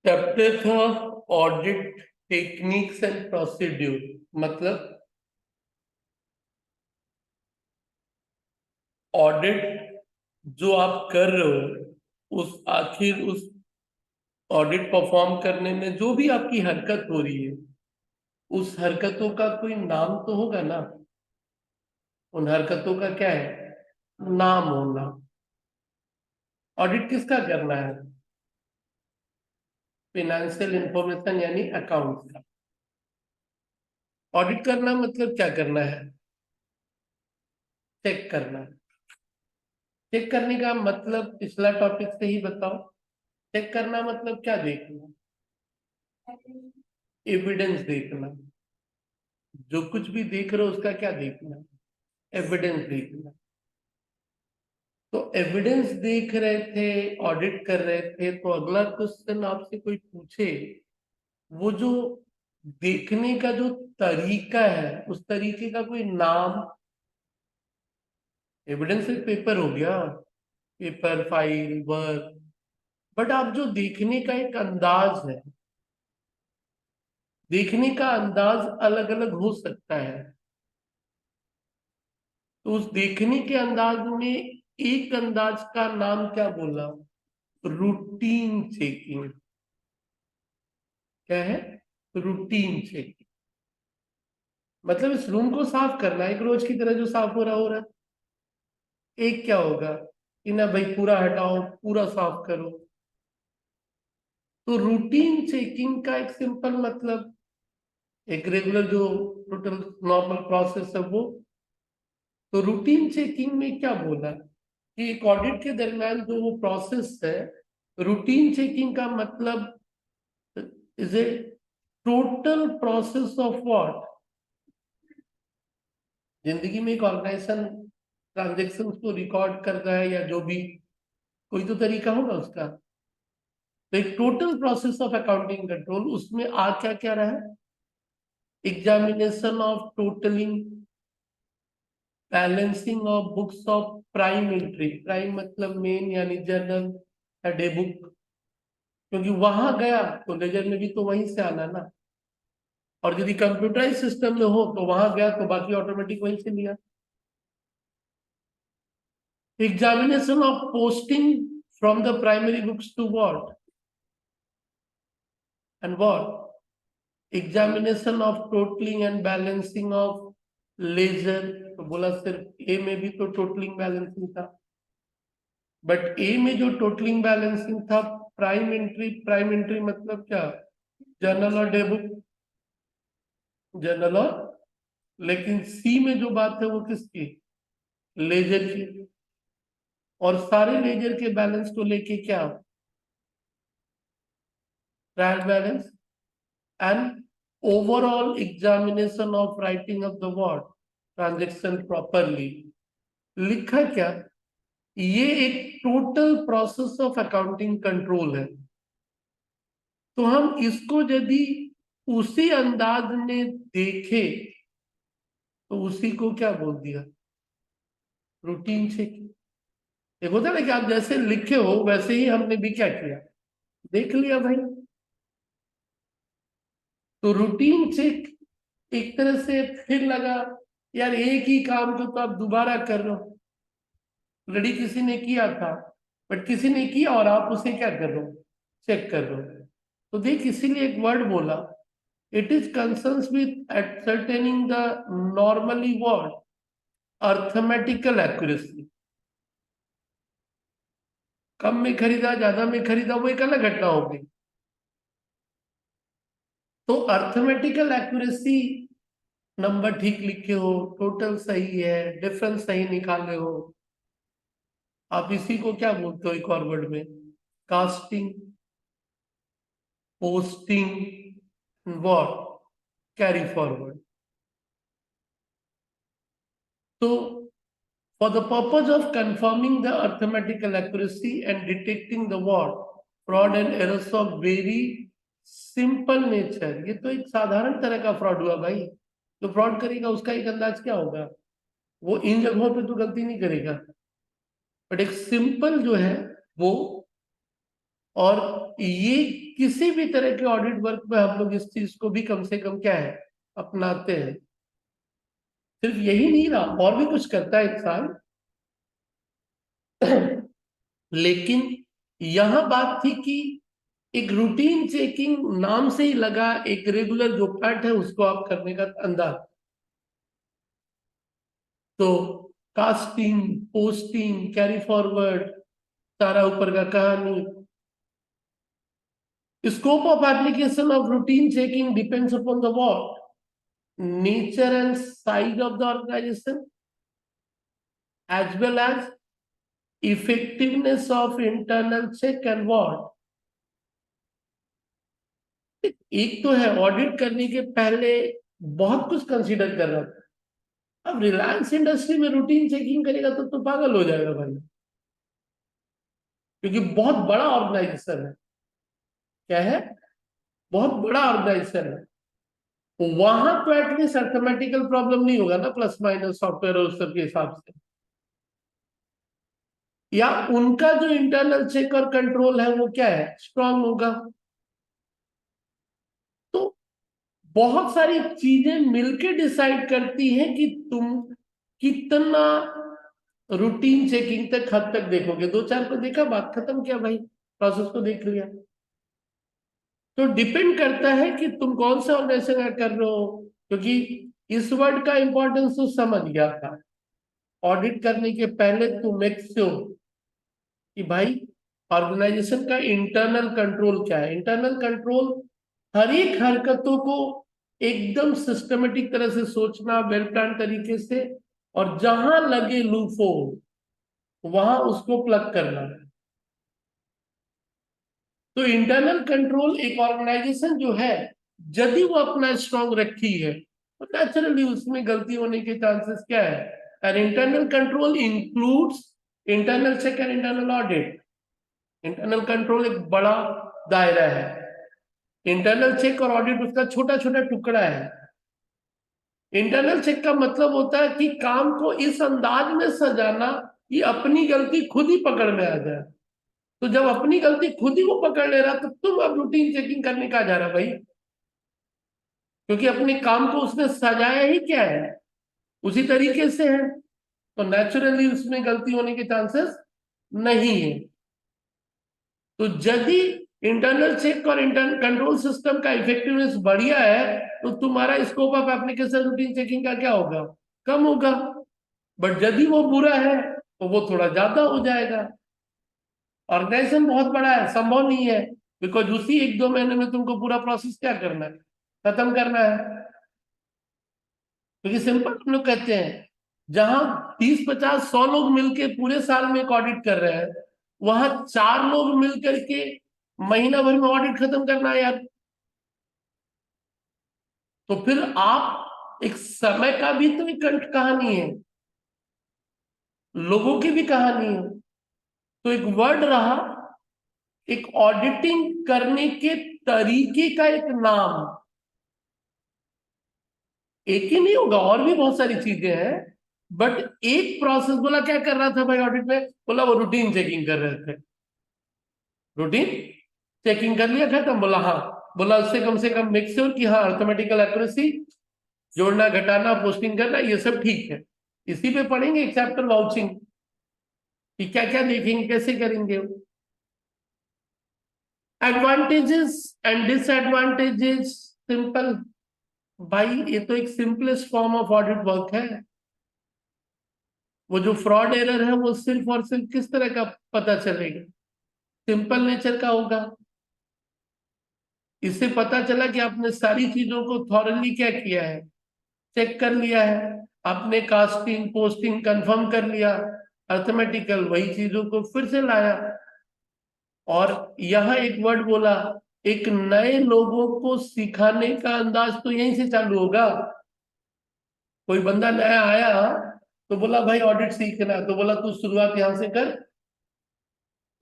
Chapter था audit techniques and procedure. मतलब audit जो आप कर रहे हो उस ऑडिट परफॉर्म करने में जो भी आपकी हरकत हो रही है उस हरकतों का कोई नाम तो होगा ना। उन हरकतों का क्या है, नाम होना। ऑडिट किसका करना है? फिनेंशियल इंफॉर्मेशन यानी अकाउंट का। ऑडिट करना मतलब क्या करना है? चेक करना। चेक करने का मतलब पिछला टॉपिक से ही बताओ। चेक करना मतलब क्या देखना? एविडेंस देखना। जो कुछ भी देख रहे हो उसका क्या देखना? एविडेंस देखना। तो एविडेंस देख रहे थे, ऑडिट कर रहे थे, तो अगला क्वेश्चन आपसे कोई पूछे, वो जो देखने का जो तरीका है उस तरीके का कोई नाम। एविडेंस एक पेपर हो गया, पेपर, फाइल, वर्क। बट आप जो देखने का एक अंदाज है, देखने का अंदाज अलग अलग हो सकता है। तो उस देखने के अंदाज में एक अंदाज का नाम क्या बोला? Routine checking. क्या है? Routine checking. मतलब इस रूम को साफ करना एक रोज की तरह जो साफ हो रहा है। एक क्या होगा कि ना भाई पूरा हटाओ, पूरा साफ करो। तो रूटीन चेकिंग का एक सिंपल मतलब एक रेगुलर जो टोटल नॉर्मल प्रोसेस है वो। तो रूटीन चेकिंग में क्या बोला कि एक ऑडिट के दरमियान जो वो प्रोसेस है, रूटीन चेकिंग का मतलब is a total process of what. जिंदगी में एक ऑर्गेनाइजेशन ट्रांजेक्शन को रिकॉर्ड कर रहा है या जो भी, कोई तो तरीका होगा उसका। तो एक total process of accounting control, उसमें आ क्या क्या रहा है? Examination of totalling, balancing of books of prime entry. Prime मतलब मेन यानी जर्नल या डे बुक, क्योंकि वहां गया तो लेजर में भी तो वहीं से आना ना। और यदि कंप्यूटराइज सिस्टम में हो तो वहां गया तो बाकी ऑटोमेटिक वहीं से लिया। Examination of posting from the primary books to what and what. Examination of totalling and balancing of ledger. तो बोला सिर्फ ए में भी तो टोटलिंग बैलेंसिंग था, बट ए में जो टोटलिंग बैलेंसिंग था प्राइम एंट्री। प्राइम एंट्री मतलब क्या? जर्नल और डे बुक, जर्नल और। लेकिन सी में जो बात है वो किसकी? लेजर की। और सारे लेजर के बैलेंस को लेके क्या? Trial balance and overall examination of writing of the word transaction properly. लिखा क्या? ये एक total process of accounting control है। तो हम इसको यदि उसी अंदाज में देखे तो उसी को क्या बोल दिया? Routine checking. एक होता है ना कि आप जैसे लिखे हो वैसे ही हमने भी क्या किया, देख लिया भाई। तो रूटीन चेक एक तरह से फिर लगा यार एक ही काम को तो आप दोबारा कर रहे हो। लड़ी किसी ने किया था, बट किसी ने किया और आप उसे क्या कर रहे हो? चेक कर रहे हो। तो देख इसीलिए एक वर्ड बोला, it is concerns with ascertaining the normally word arithmetical accuracy. कम में खरीदा, ज्यादा में खरीदा, वो एक अलग घटना हो गई। तो अर्थमेटिकल एक्यूरेसी, नंबर ठीक लिखे हो, टोटल सही है, डिफरेंस सही निकाले हो, आप इसी को क्या बोलते हो एक और वर्ड में? Casting, posting, what, carry forward. तो for the purpose of confirming the arithmetical accuracy and detecting the what fraud and errors of very simple nature। ये तो एक साधारण तरह का फ्रॉड हुआ भाई। जो फ्रॉड करेगा उसका एक अंदाज क्या होगा? वो इन जगहों पे तो गलती नहीं करेगा, बट एक सिंपल जो है वो और ये किसी भी तरह के ऑडिट वर्क में हम लोग इस चीज को भी कम से कम क्या है अपनाते हैं। सिर्फ यही नहीं रहा, और भी कुछ करता है इंसान। लेकिन यहां बात थी कि एक रूटीन चेकिंग नाम से ही लगा, एक रेगुलर जो पार्ट है उसको आप करने का अंदाज। तो कास्टिंग, पोस्टिंग, कैरी फॉरवर्ड, सारा ऊपर का कहानी। Scope of application of routine checking depends upon the what? Nature and size of the organization, as well as effectiveness of internal check and what? एक तो है ऑडिट करने के पहले बहुत कुछ कंसीडर कर रहा था। अब रिलायंस इंडस्ट्री में रूटीन चेकिंग करेगा तो पागल हो जाएगा भाई, क्योंकि बहुत बड़ा ऑर्गेनाइजेशन है। क्या है? बहुत बड़ा ऑर्गेनाइजेशन है। वहां तो एटलीस्ट अर्थमेटिकल प्रॉब्लम नहीं होगा ना, प्लस माइनस सॉफ्टवेयर और सबके हिसाब से, या उनका जो इंटरनल चेक और कंट्रोल है वो क्या है, स्ट्रांग होगा। तो बहुत सारी चीजें मिलके डिसाइड करती हैं कि तुम कितना रूटीन चेकिंग तक हद तक देखोगे। दो चार को देखा, बात खत्म, किया भाई, प्रोसेस को देख लिया। तो डिपेंड करता है कि तुम कौन सा ऑर्गेनाइजेशन ऐड कर रहे हो, क्योंकि इस वर्ड का इंपॉर्टेंस तो समझ गया था। ऑडिट करने के पहले तुम मेक श्योर कि भाई ऑर्गेनाइजेशन का इंटरनल कंट्रोल क्या है। इंटरनल कंट्रोल हर एक हरकतों को एकदम सिस्टमेटिक तरह से सोचना, वेल प्लान तरीके से, और जहां लगे लूफो वहां उसको प्लग करना। तो इंटरनल कंट्रोल एक ऑर्गेनाइजेशन जो है, यदि वो अपना स्ट्रांग रखी है तो नेचुरली उसमें गलती होने के चांसेस क्या है। And internal control includes internal check and internal audit. Internal control एक बड़ा दायरा है, इंटरनल चेक और ऑडिट उसका छोटा छोटा टुकड़ा है। इंटरनल चेक का मतलब होता है कि काम को इस अंदाज में सजाना कि अपनी गलती खुद ही पकड़ में आ जाए। तो जब अपनी गलती खुद ही वो पकड़ ले रहा तो तुम अब रूटीन चेकिंग करने का जा रहा भाई, क्योंकि अपने काम को उसने सजाया ही क्या है, उसी तरीके से है। तो नेचुरली उसमें गलती होने के चांसेस नहीं है। तो यदि इंटरनल चेक और इंटरनल कंट्रोल सिस्टम का इफेक्टिवनेस बढ़िया है तो तुम्हारा scope of application routine checking का क्या होगा, कम होगा। बट यदि वो बुरा है तो वो थोड़ा ज्यादा हो जाएगा। ऑर्गेनाइजेशन बहुत बड़ा है, संभव नहीं है, बिकॉज उसी एक दो महीने में तुमको पूरा प्रोसेस क्या करना है, खत्म करना है। क्योंकि सिंपल हम लोग कहते हैं, जहां 30 50 100 लोग मिलके पूरे साल में एक ऑडिट कर रहे हैं, वहां 4 लोग मिल करके महीना भर में ऑडिट खत्म करना है यार। तो फिर आप एक समय का भी तो एक कहानी है, लोगों की भी कहानी है। तो एक वर्ड रहा, एक ऑडिटिंग करने के तरीके का एक नाम। एक ही नहीं होगा, और भी बहुत सारी चीजें हैं, बट एक प्रोसेस बोला क्या कर रहा था भाई ऑडिट में, बोला वो रूटीन चेकिंग कर रहे थे। रूटीन चेकिंग कर लिया खत्म, बोला हाँ, बोला उससे कम से कम मेक श्योर कि हाँ अर्थमेटिकल एक्यूरेसी, जोड़ना घटाना पोस्टिंग करना ये सब ठीक है। इसी पे पढ़ेंगे एक चैप्टर वाउचिंग, कि क्या क्या देखेंगे, कैसे करेंगे। एडवांटेजेस एंड डिसएडवांटेजेस, सिंपल भाई, ये तो एक simplest form of audit work है। वो जो फ्रॉड एरर है वो सिर्फ और सिर्फ किस तरह का पता चलेगा, सिंपल नेचर का होगा। इससे पता चला कि आपने सारी चीजों को थॉरली क्या किया है, चेक कर लिया है। आपने कास्टिंग पोस्टिंग कंफर्म कर लिया, अर्थमेटिकल वही चीजों को फिर से लाया। और यहाँ एक वर्ड बोला, एक नए लोगों को सिखाने का अंदाज तो यहीं से चालू होगा। कोई बंदा नया आया तो बोला भाई ऑडिट सीखना है, तो बोला तू शुरुआत यहां से कर।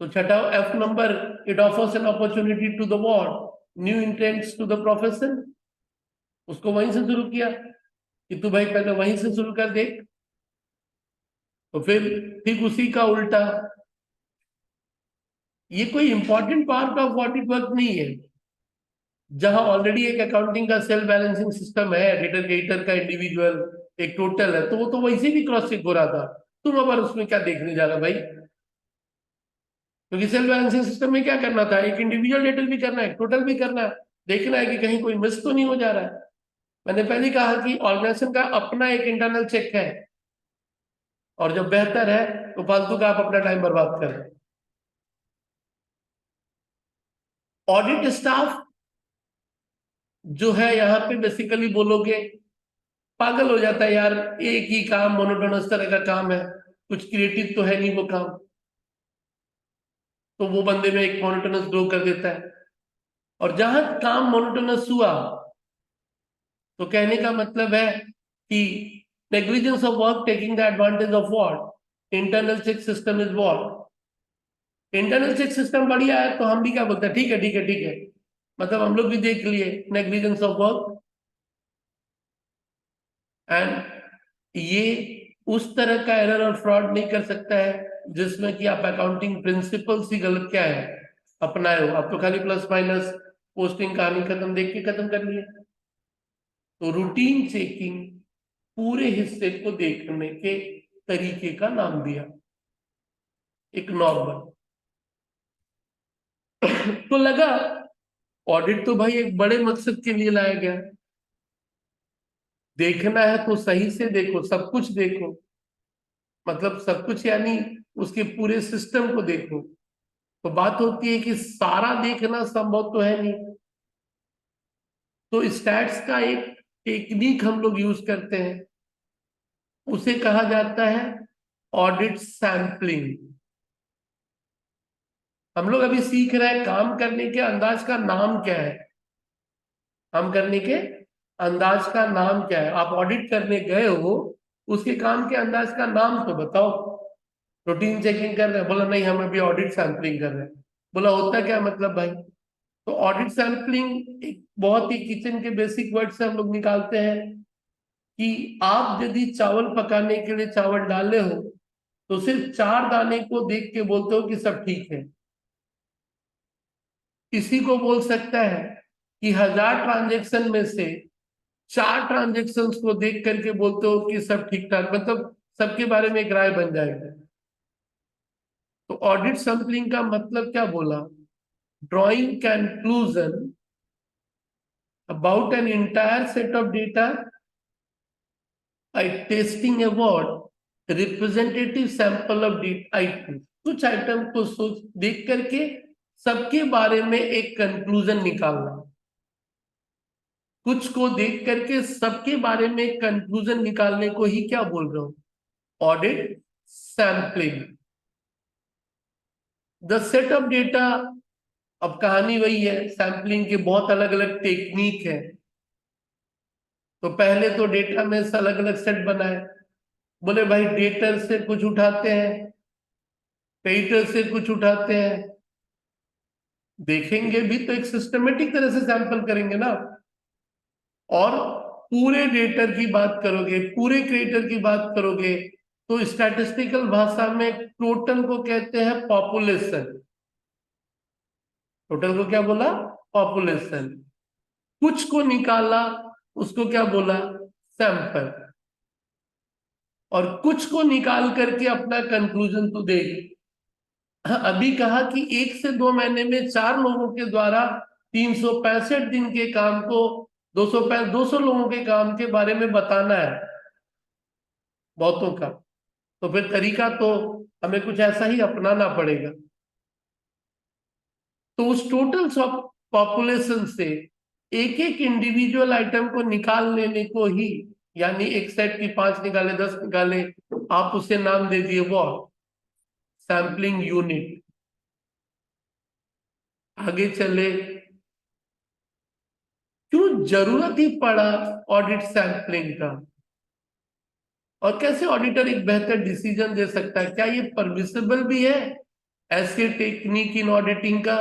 तो छठा F number, it offers an opportunity to the ward new intents to the profession. उसको वहीं से शुरू किया कि तू भाई पहले वहीं से शुरू कर देख। तो फिर ठीक उसी का उल्टा, ये कोई important part of audit work नहीं है। जहां ऑलरेडी एक अकाउंटिंग का सेल्फ बैलेंसिंग सिस्टम है, डेटर क्रेडिटर का इंडिविजुअल एक टोटल है, तो वो तो वैसे भी क्रॉस चेक हो रहा था। तुम अब उसमें क्या देखने जा रहा भाई? क्योंकि सेल्फ बैलेंसिंग सिस्टम में क्या करना था, एक इंडिविजुअल डेटल भी करना है, टोटल भी करना है, देखना है कि कहीं कोई मिस तो नहीं हो जा रहा है। मैंने पहले कहा कि ऑर्गेनाइजेशन का अपना एक इंटरनल चेक है, और जब बेहतर है तो फालतू का आप अपना टाइम बर्बाद कर रहे हैं। ऑडिट स्टाफ जो है यहाँ पे बेसिकली बोलोगे पागल हो जाता है यार, एक ही काम मोनोटोनस तरह का काम है, कुछ क्रिएटिव तो है नहीं वो काम, तो वो बंदे में एक मोनोटोनस ग्रो कर देता है। और जहां काम मोनोटोनस हुआ तो कहने का मतलब है कि negligence of work taking the advantage of what internal check system is what. Internal check system बढ़िया है तो हम भी क्या बोलते हैं, ठीक है ठीक है ठीक है, मतलब हम लोग भी देख लिए नेग्लिजेंस ऑफ वर्क। एंड ये उस तरह का एरर और फ्रॉड नहीं कर सकता है जिसमें कि आप अकाउंटिंग प्रिंसिपल्स ही गलत क्या है अपनाए हो। आप तो खाली प्लस माइनस पोस्टिंग कहानी खत्म देख के खत्म कर लिए। तो रूटीन चेकिंग पूरे हिस्से को देखने के तरीके का नाम दिया, एक नॉर्मल। तो लगा ऑडिट तो भाई एक बड़े मकसद के लिए लाया गया, देखना है तो सही से देखो, सब कुछ देखो, मतलब सब कुछ यानी उसके पूरे सिस्टम को देखो। तो बात होती है कि सारा देखना संभव तो है नहीं, तो स्टैट्स का एक टेक्निक हम लोग यूज करते हैं, उसे कहा जाता है ऑडिट सैंपलिंग। हम लोग अभी सीख रहे हैं काम करने के अंदाज का नाम क्या है, काम करने के अंदाज का नाम क्या है। आप ऑडिट करने गए हो, उसके काम के अंदाज का नाम तो बताओ। रूटीन चेकिंग कर रहे हैं, बोला नहीं हम अभी ऑडिट सैंपलिंग कर रहे हैं। बोला होता क्या मतलब भाई? तो ऑडिट सैंपलिंग एक बहुत ही किचन के बेसिक वर्ड से हम लोग निकालते हैं कि आप यदि चावल पकाने के लिए चावल डाले हो तो सिर्फ 4 दाने को देख के बोलते हो कि सब ठीक है। इसी को बोल सकता है कि 1000 ट्रांजेक्शन में से 4 ट्रांजेक्शन को देख करके बोलते हो कि सब ठीक ठाक, मतलब सबके बारे में एक राय बन जाएगी। तो ऑडिट सैंपलिंग का मतलब क्या बोला? Drawing conclusion about an entire set of data by testing a what representative sample of items। कुछ आइटम को सोच देख करके सबके बारे में एक कंक्लूजन निकालना, कुछ को देख करके सबके बारे में एक कंक्लूजन निकालने को ही क्या बोल रहा हूं, audit sampling. The set of data, अब कहानी वही है, सैंपलिंग के बहुत अलग अलग टेक्निक है। तो पहले तो डेटा में से अलग अलग सेट बनाए, बोले भाई डेटर से कुछ उठाते हैं, पेटर से कुछ उठाते हैं, देखेंगे भी तो एक सिस्टमेटिक तरह से सैंपल करेंगे ना। और पूरे डेटर की बात करोगे, पूरे क्रिएटर की बात करोगे, तो स्टैटिस्टिकल भाषा में टोटल को कहते हैं पॉपुलेशन। टोटल को क्या बोला? पॉपुलेशन। कुछ को निकाला, उसको क्या बोला? सैंपल। और कुछ को निकाल करके अपना कंक्लूजन तो दे। अभी कहा कि 1 से 2 महीने में 4 लोगों के द्वारा 365 दिन के काम को 200 लोगों के काम के बारे में बताना है, बहुतों का। तो फिर तरीका तो हमें कुछ ऐसा ही अपनाना पड़ेगा। तो उस टोटल पॉपुलेशन से एक एक इंडिविजुअल आइटम को निकाल लेने को ही, यानी एक सेट की 5 निकाले 10 निकाले, आप उसे नाम दे दिए वो सैंपलिंग यूनिट। आगे चले, क्यों जरूरत ही पड़ा ऑडिट सैंपलिंग का, और कैसे ऑडिटर एक बेहतर डिसीजन दे सकता है, क्या ये परमिसिबल भी है ऐसे टेक्निक इन ऑडिटिंग का?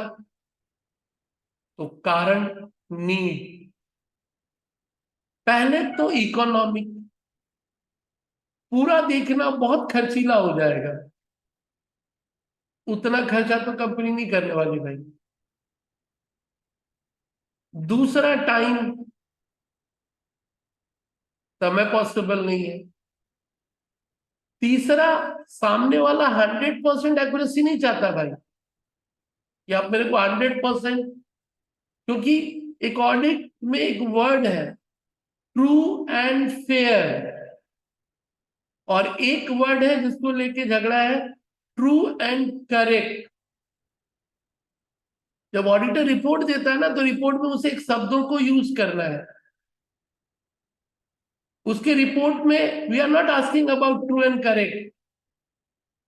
तो कारण, नीड। पहले तो इकोनॉमिक, पूरा देखना बहुत खर्चीला हो जाएगा। उतना खर्चा तो कंपनी नहीं करने वाली भाई। दूसरा, टाइम, समय पॉसिबल नहीं है। तीसरा, सामने वाला 100% एक्यूरेसी नहीं चाहता भाई कि आप मेरे को 100%, क्योंकि एक ऑडिट में एक वर्ड है ट्रू एंड फेयर, और एक वर्ड है जिसको लेके झगड़ा है ट्रू एंड करेक्ट। जब ऑडिटर रिपोर्ट देता है ना, तो रिपोर्ट में उसे एक शब्दों को यूज करना है। उसके रिपोर्ट में we are not asking about true and correct,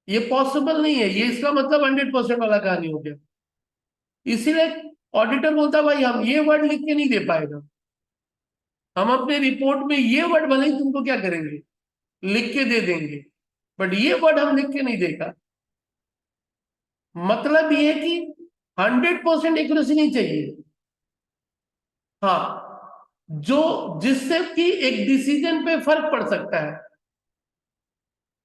ये पॉसिबल नहीं है, ये इसका मतलब 100% वाला कहानी हो गया। इसीलिए ऑडिटर बोलता भाई हम ये वर्ड लिख के नहीं दे पाएगा, हम अपने रिपोर्ट में ये वर्ड भले ही तुमको क्या करेंगे, लिख के दे देंगे, बट ये वर्ड हम लिख के नहीं देगा। मतलब ये है कि 100% एक्यूरेसी नहीं चाहिए। हाँ, जो जिससे कि एक डिसीजन पे फर्क पड़ सकता है।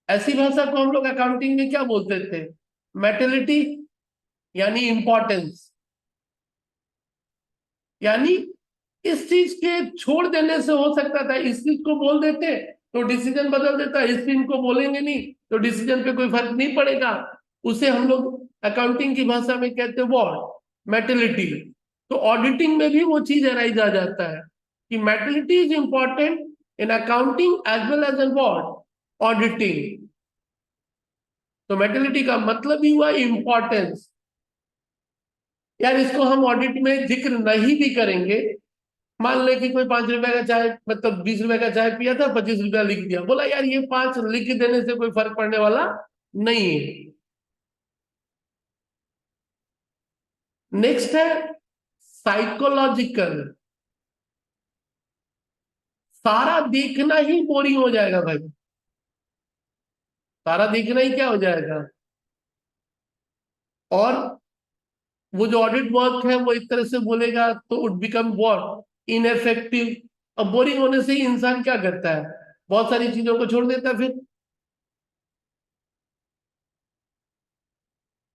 ऐसी भाषा को हम लोग अकाउंटिंग में क्या बोलते थे, मेटेलिटी, यानी इंपॉर्टेंस। यानी इस चीज के छोड़ देने से हो सकता था, इस चीज को बोल देते तो डिसीजन बदल देता, इस चीज को बोलेंगे नहीं तो डिसीजन पे कोई फर्क नहीं पड़ेगा। उसे हम लोग अकाउंटिंग की भाषा में कहते हैं व्हाट, मेटेलिटी। तो ऑडिटिंग में भी वो चीज अराइज आ जाता है कि materiality is important in accounting as well as in what, auditing. तो मेटेलिटी का मतलब ही हुआ इंपॉर्टेंस। यार इसको हम ऑडिट में जिक्र नहीं भी करेंगे, मान ले कि कोई 5 रुपए का चाय, मतलब 20 रुपए का चाय पिया था, 25 रुपया लिख दिया, बोला यार ये 5 लिख देने से कोई फर्क पड़ने वाला नहीं है। नेक्स्ट है साइकोलॉजिकल। सारा देखना ही बोरिंग हो जाएगा भाई, सारा देखना ही क्या हो जाएगा। और वो जो ऑडिट वर्क है वो एक तरह से बोलेगा तो इट बिकम व्हाट, इनएफेक्टिव। अब बोरिंग होने से ही इंसान क्या करता है, बहुत सारी चीजों को छोड़ देता है फिर।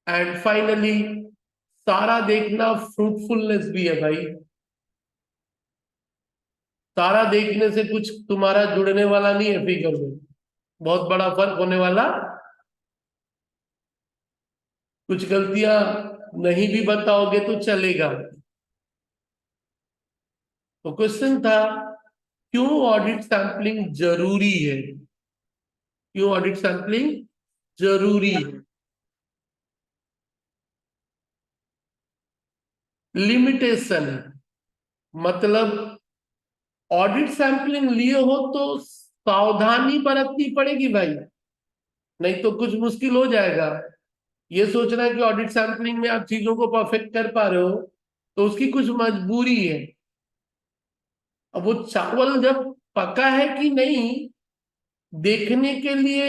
एंड फाइनली, सारा देखना फ्रूटफुलनेस भी है भाई। सारा देखने से कुछ तुम्हारा जुड़ने वाला नहीं है फिगर में, बहुत बड़ा फर्क होने वाला। कुछ गलतियां नहीं भी बताओगे तो चलेगा। तो क्वेश्चन था, क्यों ऑडिट सैंपलिंग जरूरी है, क्यों ऑडिट सैंपलिंग जरूरी है। लिमिटेशन, मतलब ऑडिट सैंपलिंग लिए हो तो सावधानी बरतनी पड़ेगी भाई, नहीं तो कुछ मुश्किल हो जाएगा। ये सोचना है कि ऑडिट सैंपलिंग में आप चीजों को परफेक्ट कर पा रहे हो तो उसकी कुछ मजबूरी है। अब वो चावल जब पका है कि नहीं देखने के लिए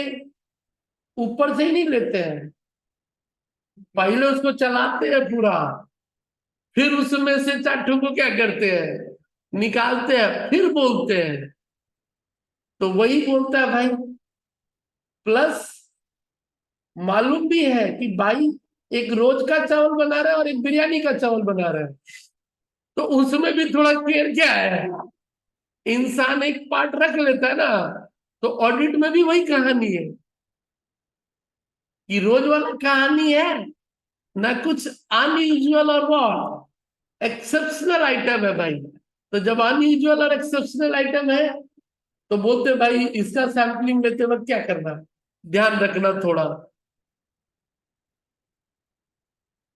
ऊपर से ही नहीं लेते हैं, पहले उसको चलाते हैं पूरा, फिर उसमें से चाटू को क्या करते हैं, निकालते हैं, फिर बोलते हैं। तो वही बोलता है भाई। प्लस मालूम भी है कि भाई एक रोज का चावल बना रहा है और एक बिरयानी का चावल बना रहा है, तो उसमें भी थोड़ा केयर क्या है, इंसान एक पार्ट रख लेता है ना। तो ऑडिट में भी वही कहानी है कि रोज वाला कहानी है ना, कुछ अनयूजुअल और वॉट एक्सेप्शनल आइटम है भाई। तो जब अनयूजुअल और एक्सेप्शनल आइटम है तो बोलते भाई इसका सैंपलिंग लेते वक्त क्या करना, ध्यान रखना थोड़ा।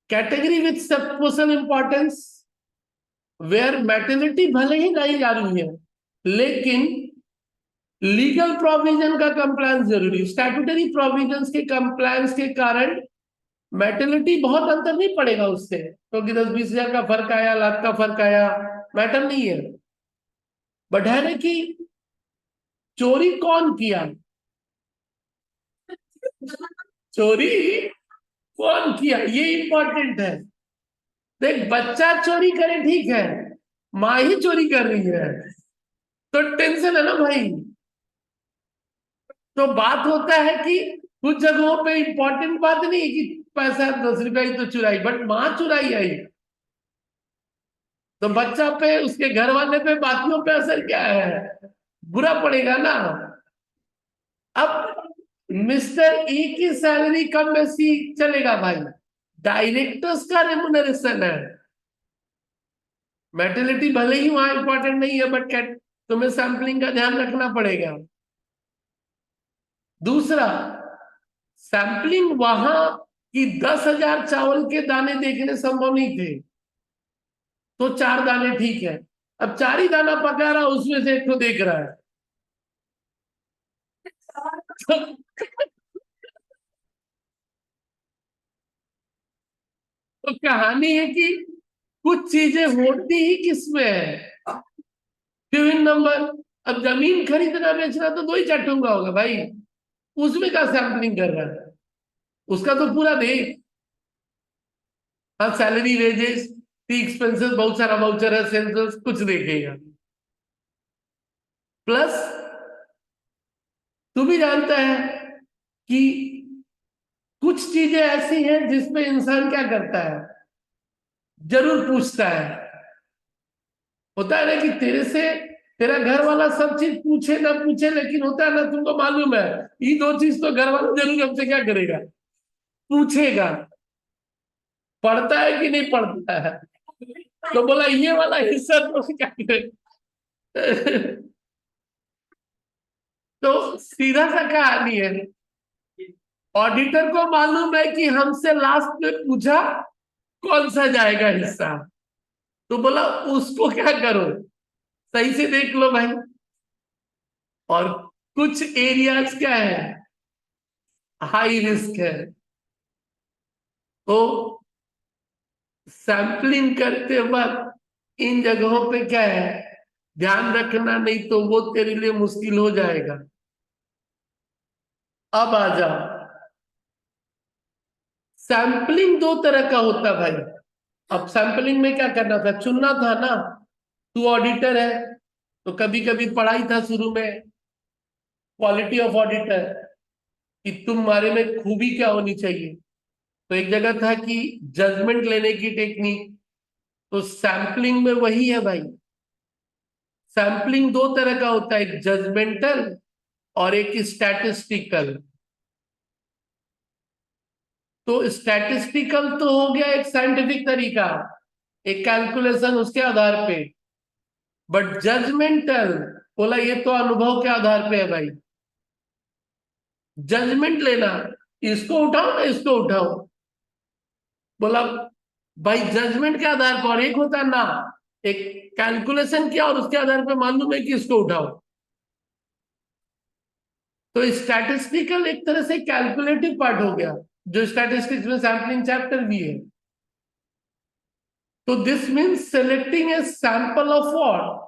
Category with proportion importance, where maternity भले ही नहीं जा रही है लेकिन लीगल प्रोविजन का कंप्लायंस जरूरी, स्टैट्यूटरी प्रोविजंस के कंप्लायंस के कारण मैटरनिटी बहुत अंतर नहीं पड़ेगा उससे, क्योंकि 10-20 हजार का फर्क आया, लाख का फर्क आया, मैटर नहीं है। बट है ना कि चोरी कौन किया, चोरी कौन किया ये इंपॉर्टेंट है। देख बच्चा चोरी करे ठीक है, माँ ही चोरी कर रही है तो टेंशन है ना भाई। तो बात होता है कि कुछ जगहों पे इंपॉर्टेंट बात नहीं है कि पैसा 10 रुपया ही तो चुराई, बट माँ चुराई आई, तो बच्चा पे, उसके घर वाले पे, बाकियों पे असर क्या है? बुरा पड़ेगा ना। अब मिस्टर ई की सैलरी कम बेसी चलेगा भाई, डायरेक्टर्स का रेमुनरेशन है। मेटलिटी भले ही वहां इंपॉर्टेंट नहीं है, बट तुम्हें सैम्पलिंग का ध्यान रखना पड़ेगा। दूसरा, सैम्पलिंग वहां की 10,000 चावल के दाने देखने संभव नहीं थे, तो 4 दाने ठीक है। अब 4 ही दाना पका रहा, उसमें से एक तो देख रहा है। तो कहानी है कि कुछ चीजें होती ही किसमें है, क्यूबिक नंबर। अब जमीन खरीदना बेचना तो 2 ही चट्टूंगा होगा भाई, उसमें क्या सैम्पलिंग कर रहा है? उसका तो पूरा दे। हाँ, सैलरी, वेजेस, एक्सपेंसेस, बहुत सारा वाउचर है, सेंसस, कुछ देखेगा। प्लस तू भी जानता है कि कुछ चीजें ऐसी हैं जिसमें इंसान क्या करता है, जरूर पूछता है। होता है ना कि तेरे से तेरा घर वाला सब चीज पूछे ना पूछे, लेकिन होता है ना, तुमको मालूम है ये 2 चीज तो घर वाला जरूर हमसे क्या करेगा, पूछेगा। पढ़ता है कि नहीं पढ़ता है? तो बोला ये वाला हिस्सा तो क्या करे। तो सीधा सा कहानी है, ऑडिटर को मालूम है कि हमसे लास्ट में पूछा कौन सा जाएगा हिस्सा, तो बोला उसको क्या करो, सही से देख लो भाई। और कुछ एरियाज क्या है, हाई रिस्क है, तो सैंपलिंग करते वक्त इन जगहों पे क्या है, ध्यान रखना, नहीं तो वो तेरे लिए मुश्किल हो जाएगा। अब आ जाओ, सैंपलिंग 2 तरह का होता है भाई। अब सैंपलिंग में क्या करना था, चुनना था ना। तू ऑडिटर है, तो कभी कभी पढ़ाई था शुरू में, क्वालिटी ऑफ ऑडिटर, कि तुम्हारे में खूबी क्या होनी चाहिए। तो एक जगह था कि जजमेंट लेने की टेक्निक, तो सैंपलिंग में वही है भाई। सैंपलिंग 2 तरह का होता है, एक जजमेंटल और एक स्टैटिस्टिकल। तो स्टैटिस्टिकल तो हो गया एक साइंटिफिक तरीका, एक कैलकुलेशन उसके आधार पे। बट जजमेंटल बोला ये तो अनुभव के आधार पे है भाई। जजमेंट लेना, इसको उठाओ ना इसको उठाओ, बोला भाई जजमेंट के आधार पर, और एक होता है ना, एक कैलकुलेशन किया और उसके आधार पे मालूम है कि इसको उठाओ। तो स्टैटिस्टिकल एक तरह से कैलकुलेटिव पार्ट हो गया, जो स्टैटिस्टिक्स में सैम्पलिंग चैप्टर भी है। तो this means selecting a sample of what.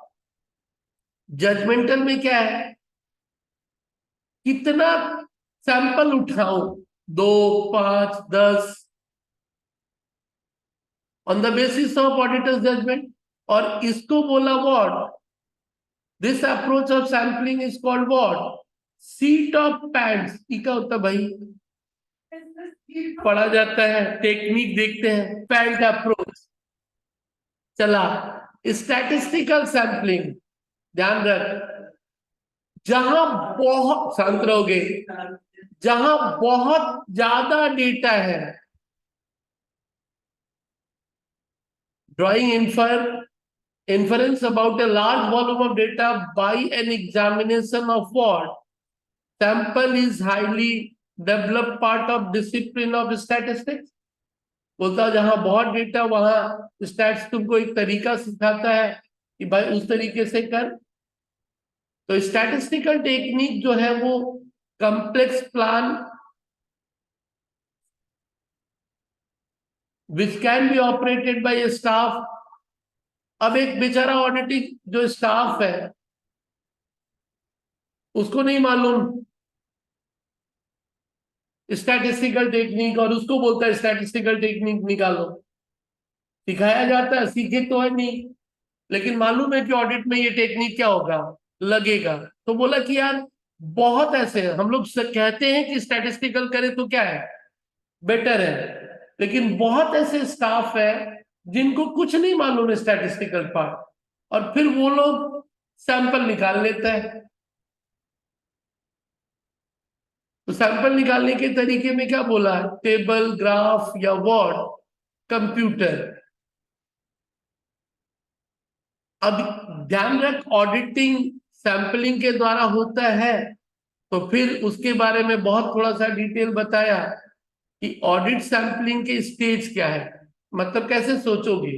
Judgmental में क्या है, कितना सैंपल उठाओ, 2, 5, 10, on the basis of auditor's judgement. और इसको बोला what, this approach of sampling is called what, seat of pants. क्या होता है भाई, पढ़ा जाता है, टेक्निक देखते हैं, पैंट अप्रोच। चला, स्टैटिस्टिकल सैंपलिंग, ध्यान रख, जहां बहुत, शांत रहोगे, जहां बहुत ज्यादा डेटा है, drawing inference about a large volume of data by an examination of what, sample is highly developed part of discipline of statistics। बोलता है जहां बहुत डेटा, वहां स्टैट्स तुमको एक तरीका सिखाता है कि भाई उस तरीके से कर। तो स्टैटिस्टिकल टेक्निक जो है वो complex plan which can be operated by staff. अब एक बेचारा ऑडिटिंग जो स्टाफ है, उसको नहीं मालूम स्टैटिस्टिकल टेक्निक, और उसको बोलता है स्टैटिस्टिकल टेक्निक निकालो। सिखाया जाता है, सीखे तो है नहीं, लेकिन मालूम है कि ऑडिट में ये टेक्निक क्या होगा, लगेगा। तो बोला कि यार बहुत ऐसे हैं, हम लोग कहते हैं कि स्टैटिस्टिकल करें तो क्या है, बेटर है। लेकिन बहुत ऐसे स्टाफ है जिनको कुछ नहीं मालूम है स्टैटिस्टिकल पार्ट, और फिर वो लोग सैंपल निकाल लेता है। तो सैंपल निकालने के तरीके में क्या बोला है, टेबल, ग्राफ या वर्ड, कंप्यूटर। अब ध्यान रख, ऑडिटिंग सैंपलिंग के द्वारा होता है। तो फिर उसके बारे में बहुत थोड़ा सा डिटेल बताया कि ऑडिट सैंपलिंग के स्टेज क्या है, मतलब कैसे सोचोगे।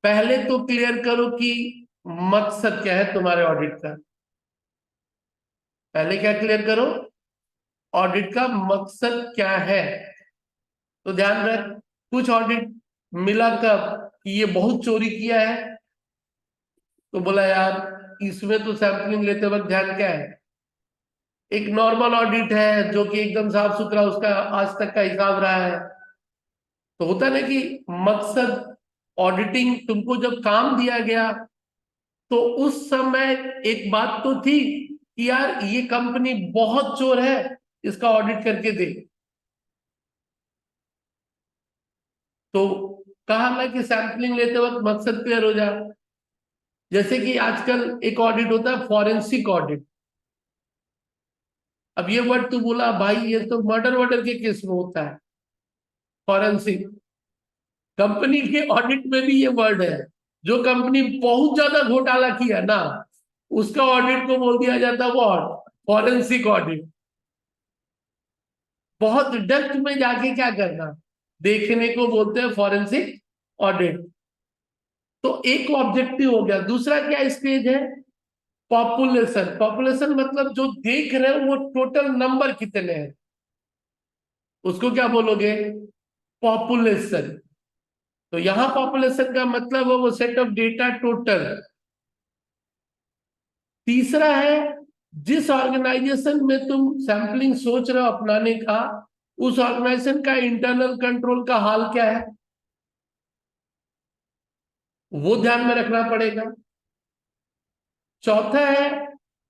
पहले तो क्लियर करो कि मकसद क्या है तुम्हारे ऑडिट का। पहले क्या क्लियर करो, ऑडिट का मकसद क्या है। तो ध्यान रख, कुछ ऑडिट मिला कब कि ये बहुत चोरी किया है, तो बोला यार इसमें तो सैंपलिंग लेते वक्त ध्यान क्या है। एक नॉर्मल ऑडिट है जो कि एकदम साफ सुथरा उसका आज तक का हिसाब रहा है। तो होता ना कि मकसद, ऑडिटिंग तुमको जब काम दिया गया तो उस समय एक बात तो थी कि यार ये कंपनी बहुत चोर है, इसका ऑडिट करके दे। तो कहा मैं कि सैंपलिंग लेते वक्त मकसद क्लियर हो जाए। जैसे कि आजकल एक ऑडिट होता है फॉरेंसिक ऑडिट। अब ये वर्ड तू बोला भाई ये तो मर्डर वर्डर के केस में होता है फॉरेंसिक। कंपनी के ऑडिट में भी ये वर्ड है। जो कंपनी बहुत ज्यादा घोटाला किया ना, उसका ऑडिट को बोल दिया जाता है व्हाट, फॉरेंसिक ऑडिट। बहुत डेप्थ में जाके क्या करना, देखने को बोलते हैं फॉरेंसिक ऑडिट। तो एक ऑब्जेक्टिव हो गया। दूसरा क्या स्टेज है, पॉपुलेशन। पॉपुलेशन मतलब जो देख रहे हो वो टोटल नंबर कितने हैं, उसको क्या बोलोगे, पॉपुलेशन। तो यहां पॉपुलेशन का मतलब है वो सेट ऑफ डेटा टोटल। तीसरा है, जिस ऑर्गेनाइजेशन में तुम सैंपलिंग सोच रहे हो अपनाने का, उस ऑर्गेनाइजेशन का इंटरनल कंट्रोल का हाल क्या है, वो ध्यान में रखना पड़ेगा। चौथा है,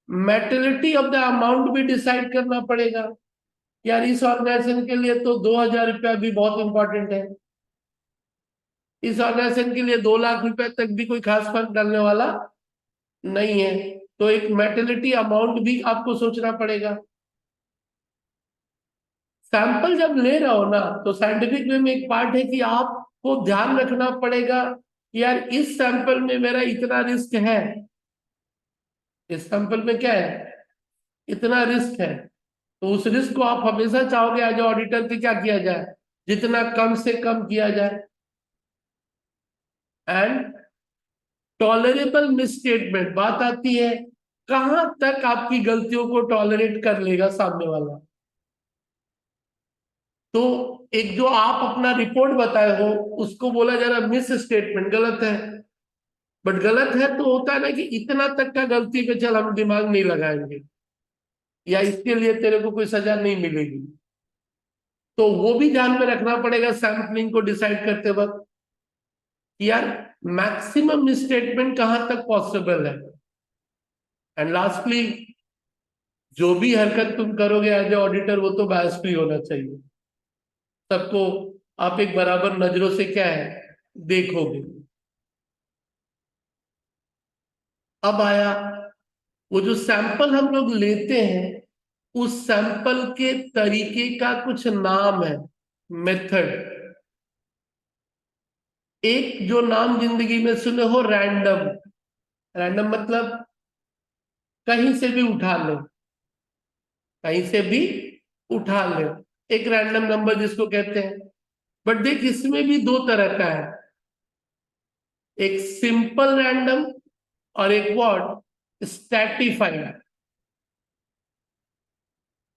मेटलिटी ऑफ द अमाउंट भी डिसाइड करना पड़ेगा। यार इस ऑर्गेनाइजेशन के लिए तो 2,000 रुपया भी बहुत इंपॉर्टेंट है, इस ऑर्गेनाइजेशन के लिए 2 लाख रुपए तक भी कोई खास फर्क डालने वाला नहीं है। तो एक मेटलिटी अमाउंट भी आपको सोचना पड़ेगा। सैंपल जब ले रहे हो ना, तो साइंटिफिक वे में एक पार्ट है कि आपको ध्यान रखना पड़ेगा कि यार इस सैंपल में मेरा इतना रिस्क है, इस सैंपल में क्या है, इतना रिस्क है। तो उस रिस्क को आप हमेशा चाहोगे एज ऑडिटर कि क्या किया जाए, जितना कम से कम किया जाए। एंड टॉलरेबल मिसस्टेटमेंट, बात आती है कहां तक आपकी गलतियों को टॉलरेट कर लेगा सामने वाला। तो एक जो आप अपना रिपोर्ट बताए हो उसको बोला जा रहा मिस स्टेटमेंट, गलत है। बट गलत है तो होता है ना कि इतना तक का गलती पे चल हम दिमाग नहीं लगाएंगे, या इसके लिए तेरे को कोई सजा नहीं मिलेगी। तो वो भी ध्यान में रखना पड़ेगा सैम्पलिंग को डिसाइड करते वक्त कि यार मैक्सिमम मिसस्टेटमेंट कहां तक पॉसिबल है। एंड लास्टली, जो भी हरकत तुम करोगे एज ए ऑडिटर वो तो बायस फ्री होना चाहिए। सबको आप एक बराबर नजरों से क्या है देखोगे। अब आया वो जो सैंपल हम लोग लेते हैं, उस सैंपल के तरीके का कुछ नाम है, मेथड। एक जो नाम जिंदगी में सुने हो, रैंडम। रैंडम मतलब कहीं से भी उठा ले, कहीं से भी उठा ले, एक रैंडम नंबर जिसको कहते हैं। बट देख इसमें भी दो तरह का है, एक सिंपल रैंडम और एक word stratified.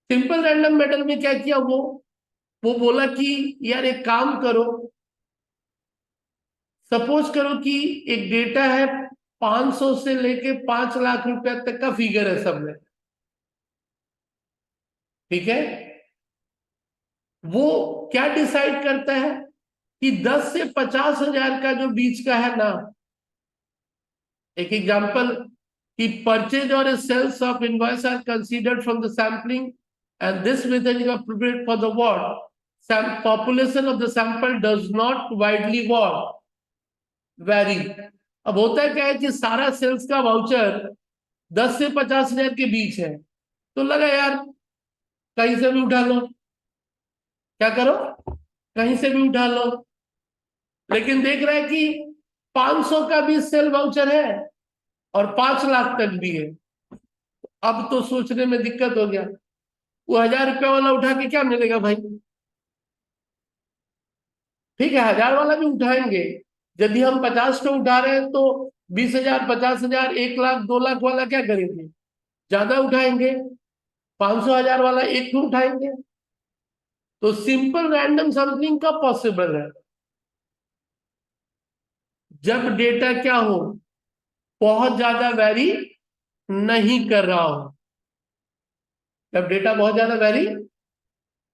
Simple random method में क्या किया, वो बोला कि यार एक काम करो, सपोज करो कि एक डेटा है 500 से लेके 5 लाख रुपया तक का फिगर है सब में, ठीक है। वो क्या डिसाइड करता है कि 10 से 50 हजार का जो बीच का है ना, एक एग्जांपल कि परचेज और sales of invoice are considered from the sampling and this method is appropriate for the ward. Population of the sample does not widely vary. अब होता है क्या है कि सारा सेल्स का वाउचर 10 से 50,000 के बीच है, तो लगा यार कहीं से भी उठा लो, क्या करो, कहीं से भी उठा लो। लेकिन देख रहा है कि 500 का भी सेल वाउचर है और 5 लाख तक भी है। अब तो सोचने में दिक्कत हो गया, वो 1,000 रुपया वाला उठा के क्या मिलेगा भाई? ठीक है, 1,000 वाला भी उठाएंगे, यदि हम 50 को उठा रहे हैं तो 20,000, 50,000, 1 लाख, 2 लाख वाला क्या करेंगे? ज्यादा उठाएंगे। 500, 1,000 वाला एक को उठाएंगे। तो सिंपल रैंडम सैंपलिंग कब पॉसिबल है? जब डेटा क्या हो, बहुत ज्यादा वेरी नहीं कर रहा हो। जब डेटा बहुत ज्यादा वेरी,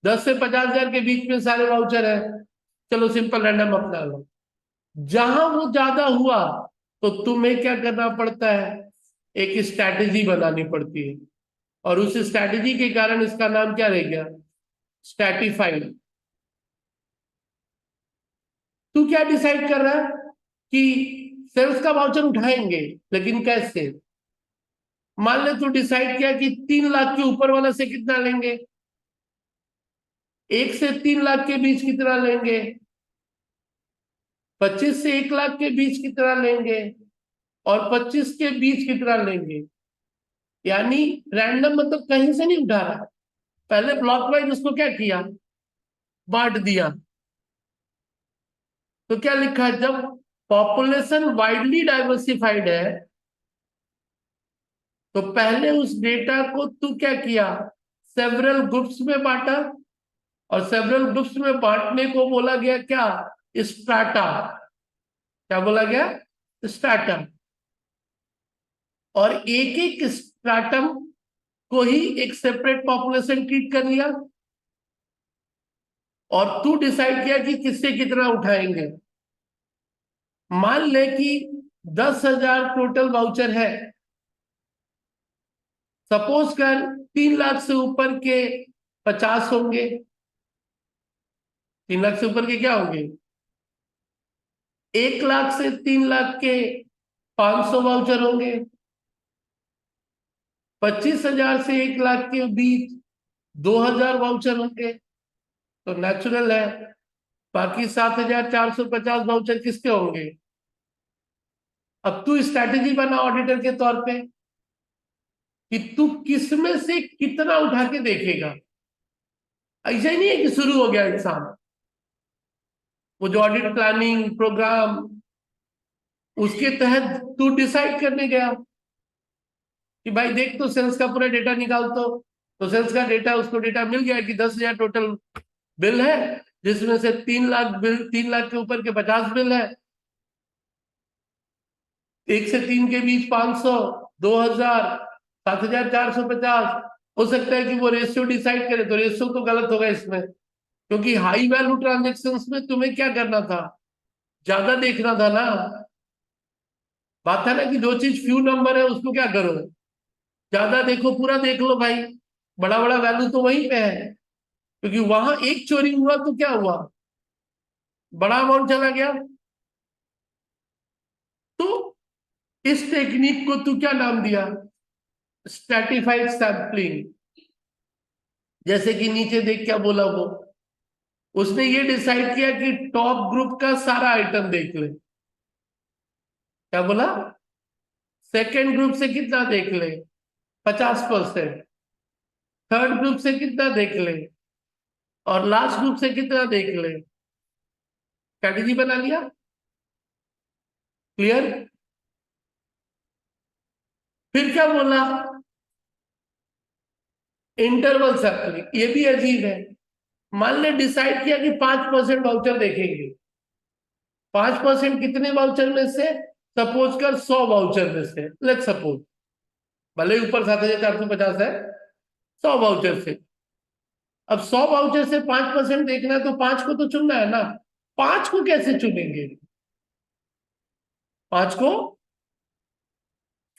10 से 50,000 के बीच में सारे वाउचर है, चलो सिंपल रैंडम अपना लो। जहां वो ज्यादा हुआ तो तुम्हें क्या करना पड़ता है? एक स्ट्रैटेजी बनानी पड़ती है, और उस स्ट्रैटेजी के कारण इसका नाम क्या रह गया? स्ट्रैटिफाइड। तू क्या डिसाइड कर रहा है कि सेल्स का वाउचर उठाएंगे, लेकिन कैसे? मान ले तू डिसाइड किया कि 3 लाख के ऊपर वाला से कितना लेंगे, 1 से 3 लाख के बीच कितना लेंगे, 25 से 1 लाख के बीच कितना लेंगे, और 25 के बीच कितना लेंगे। यानी रैंडम मतलब कहीं से नहीं उठा रहा, पहले ब्लॉक वाइज उसको क्या किया, बांट दिया। तो क्या लिखा है, जब पॉपुलेशन वाइडली डाइवर्सिफाइड है तो पहले उस डेटा को तू क्या किया, सेवरल ग्रुप्स में बांटा, और सेवरल ग्रुप्स में बांटने को बोला गया क्या, स्ट्राटा। क्या बोला गया? स्ट्राटा। और एक एक स्ट्राटम को ही एक सेपरेट पॉपुलेशन ट्रीट कर लिया, और तू डिसाइड किया कि किससे कितना उठाएंगे। मान ले कि 10,000 टोटल वाउचर है, सपोज कर 3 लाख से ऊपर के 50 होंगे, 3 लाख से ऊपर के क्या होंगे, 1 लाख से 3 लाख के 500 वाउचर होंगे, 25,000 से 1 लाख के बीच 2,000 वाउचर होंगे, तो नेचुरल है बाकी 7,450 वाउचर किसके होंगे। अब तू स्ट्रैटेजी बना ऑडिटर के तौर पे कि तू किसमें से कितना उठा के देखेगा। ऐसा ही नहीं है कि शुरू हो गया एग्जाम, वो जो ऑडिट प्लानिंग प्रोग्राम, उसके तहत तू डिसाइड करने गया कि भाई देख तो सेल्स का पूरा डेटा निकाल, तो सेल्स का डेटा, उसको डेटा मिल गया कि 10,000 टोटल बिल है, जिसमें से 3 लाख बिल, 3 लाख के ऊपर के 50 बिल है, 1 से 3 के बीच 500, 2,000, 7,450। हो सकता है कि वो रेशियो डिसाइड करे, तो रेशियो तो गलत होगा इसमें, क्योंकि हाई वैल्यू ट्रांजेक्शन्स में तुम्हें क्या करना था, ज्यादा देखना था ना। बात है ना कि जो चीज फ्यू नंबर है उसको क्या करो, ज्यादा देखो, पूरा देख लो भाई। बड़ा बड़ा वैल्यू तो वहीं पे है, क्योंकि वहां एक चोरी हुआ तो क्या हुआ, बड़ा अमाउंट चला गया। तो इस टेक्निक को तू क्या नाम दिया, स्ट्रैटिफाइड सैंपलिंग। जैसे कि नीचे देख क्या बोला वो, उसने ये डिसाइड किया कि टॉप ग्रुप का सारा आइटम देख ले। क्या बोला? सेकेंड ग्रुप से कितना देख ले, 50%। थर्ड ग्रुप से कितना देख ले, और लास्ट ग्रुप से कितना देख ले। स्ट्रेटेजी बना लिया, क्लियर। फिर क्या बोला, इंटरवल सैंपलिंग। ये भी अजीब है। मान ले डिसाइड किया कि 5% वाउचर देखेंगे, 5% कितने वाउचर में से, सपोज कर 100 वाउचर में से, लेट सपोज, भले ही ऊपर 7,450 है, 100 वाउचर से। अब 100 वाउचर से 5% देखना है, तो 5 को तो चुनना है ना। 5 को कैसे चुनेंगे? 5 को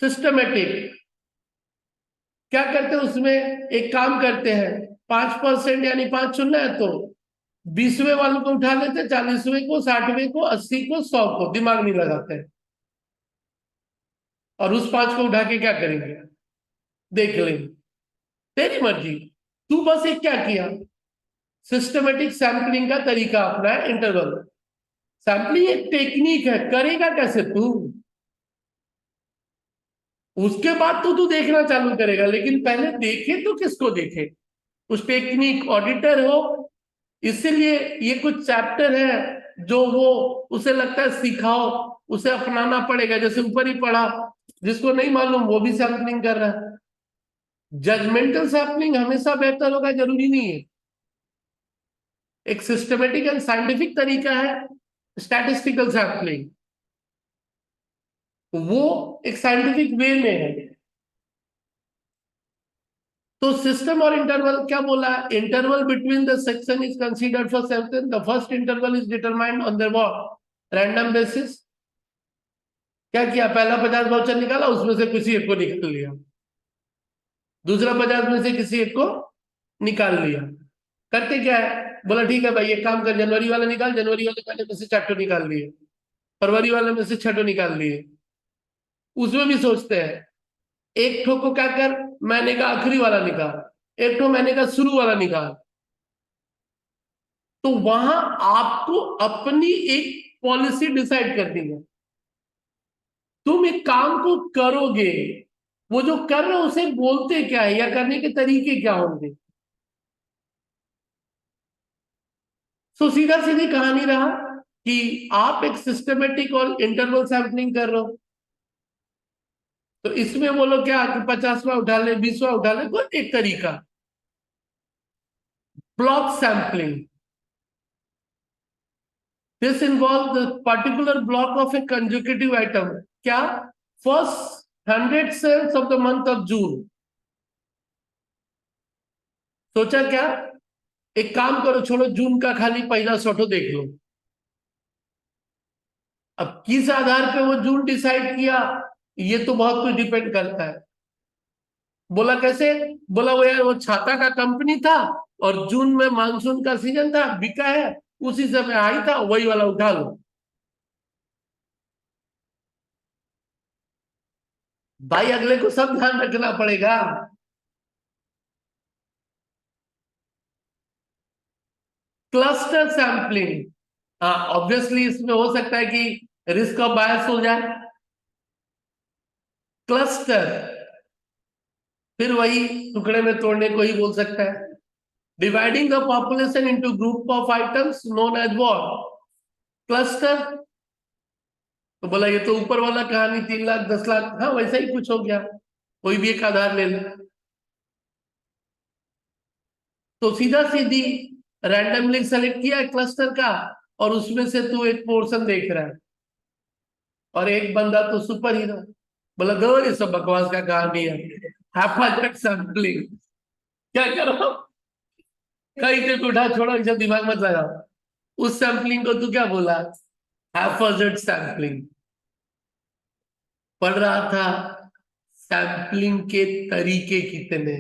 सिस्टमेटिक क्या करते हैं, उसमें एक काम करते हैं, 5% यानी 5 चुनना है तो 20वें वालों को उठा लेते, 40वें को, 60वें को, 80 को, 100 को, दिमाग नहीं लगाते। और उस 5 को उठा के क्या करेंगे देख लेंगे, तेरी मर्जी। तू बस एक क्या किया, सिस्टमेटिक सैंपलिंग का तरीका अपनाया, इंटरवल सैंपलिंग एक टेक्निक है, करेगा कैसे तू, उसके बाद तो तू देखना चालू करेगा, लेकिन पहले देखे तो किसको देखे, उस टेक्निक ऑडिटर हो। इसीलिए ये कुछ चैप्टर है जो वो उसे लगता है सिखाओ, उसे अपनाना पड़ेगा, जैसे ऊपर ही पढ़ा, जिसको नहीं मालूम वो भी सैंपलिंग कर रहा है। जजमेंटल सैंपलिंग हमेशा बेहतर होगा जरूरी नहीं है, एक सिस्टमेटिक एंड साइंटिफिक तरीका है स्टैटिस्टिकल सैंपलिंग, वो एक साइंटिफिक वे में है। तो सिस्टम और इंटरवल क्या बोला, interval between the section is considered for section, the first interval is determined on the what random basis. क्या किया, पहला 50 वाउचर निकाला, उसमें से किसी एक को निकाल लिया, दूसरा 50 में से किसी एक को निकाल लिया। करते क्या है, बोला ठीक है भाई एक काम कर, जनवरी वाला निकाल, जनवरी वाले पहले में से 4 निकाल लिए, फरवरी वाले में से 6 निकाल लिए। उसमें भी सोचते हैं, एक ठो को क्या कर, महीने का आखिरी वाला निकाल, एक ठो महीने का शुरू वाला निकाल। तो वहां आपको अपनी एक पॉलिसी डिसाइड करनी है, तुम एक काम को करोगे, वो जो कर रहे हो उसे बोलते क्या है या करने के तरीके क्या होंगे। सो सीधा सीधी कहानी रहा कि आप एक सिस्टमेटिक और इंटरवल सैंपलिंग कर रहे हो, तो इसमें बोलो क्या कि 50वां उठा ले, 20वां उठा ले, कोई एक तरीका। Block sampling, this involve the particular block of a consecutive item, क्या, first 100 sales of the month of June. सोचा क्या, एक काम करो, छोड़ो जून का, खाली पहला सोटो देख लो। अब किस आधार पे वो जून डिसाइड किया, ये तो बहुत कुछ डिपेंड करता है। बोला कैसे, बोला वो यार वो छाता का कंपनी था और जून में मानसून का सीजन था, बिका है, उसी समय आई था, वही वाला उठा लो। भाई अगले को सब ध्यान रखना पड़ेगा। क्लस्टर सैंपलिंग, हाँ ऑब्वियसली इसमें हो सकता है कि रिस्क ऑफ बायस हो जाए। क्लस्टर फिर वही टुकड़े में तोड़ने को ही बोल सकता है। Dividing the population into group of items known as what, cluster. तो बोला ये तो ऊपर वाला कहानी 3 लाख 10 लाख, हाँ वैसा ही कुछ हो गया, कोई भी एक आधार ले ले। तो सीधा सीधी रैंडमली सेलेक्ट किया क्लस्टर का, और उसमें से तू एक पोर्शन देख रहा है, और एक बंदा तो सुपर हीरो, बोला दो ये सब बकवास का कहानी है, हैप्पी सैंपलिंग। क्या करो, कहीं से भी उठा छोड़ो, इसे दिमाग मत लगाओ। उस सैंपलिंग को तू क्या बोला, हैफर्ड सैंपलिंग। पढ़ रहा था सैंपलिंग के तरीके कितने,